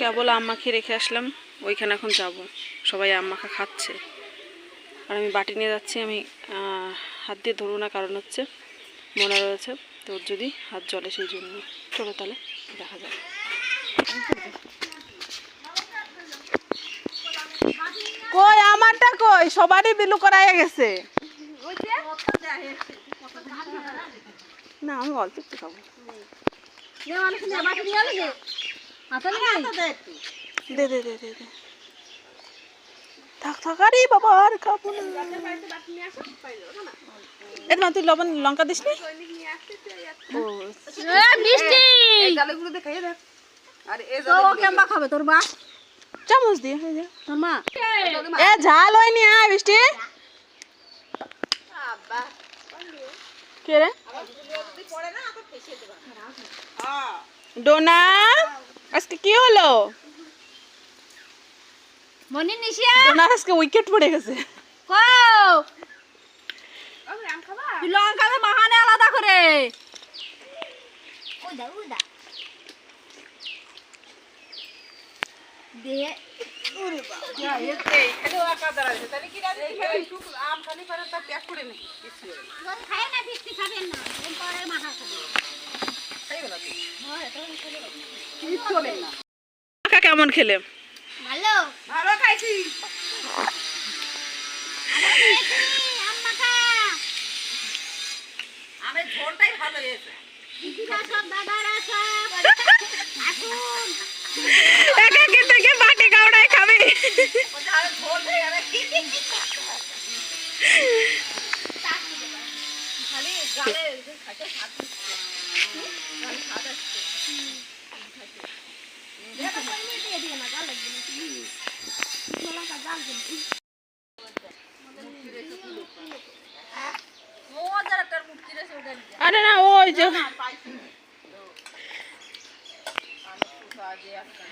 কেবল আম মাখিয়ে রেখে আসলাম, ওইখানে এখন যাব। সবাই আম মাখা খাচ্ছে আর আমি বাটি নিয়ে যাচ্ছি। আমি হাত দিয়ে ধরবো না, কারণ হচ্ছে মনে রয়েছে তোর যদি হাত জলে, সেই জন্য। চলো তাহলে দেখা যাক। কই আমারটা কই? সবারই বিলু করাই গেছে। না আমি অল্প একটু খাবো। দে দে দে দে দে। থাক থাক, আরে বাবা আর খাবো না। এ মা, তুই লবণ লঙ্কা দিস নি? ও মিষ্টি খাবে তোর মা, চামচ দিয়ে তোর মা। এ ঝাল হয়নি। আয় বৃষ্টি। কে রে? ডোনা, আজকে কি হলো? মনি নিশিয়া ডোনার আজকে উইকেট পড়ে গেছে। কও লঙ্কা দে মাখানে আলাদা করে। ওদা ওদা দে ওরে বাবা, যা এই খালি ওকা দাঁড়াছে তাহলে কি রাতে শুক আম খালি করে তা প্যাক করে নি কিছু না খায় না, ফিস্টি খাবেন না, এর পরে মাখা খাবে। খাইবে না তুই? হ্যাঁ এটা খাবে কি চলে না। মাখা কেমন খেলে? ভালো ভালো খাইছি। আম মাখা আমের ঝোলটাই ভালো হয়েছে। দিদিরা সব দাদারা সব আসুন, একাকে থেকে বাটি গাওড়ায় খাবে। ওটা আর ঝোল হয়ে যাবে। খালি গালে খাইতে স্বাদ দিচ্ছে, গালে স্বাদ আসছে। এটা কইলে দিয়ে দিও না, গাল লাগবে না। মালা কা গাল দিন। ও যারা কার মুটকি রে ওটা নিয়ে। আরে না, ওই যে পাইছি আলো সুতা দিয়ে একটা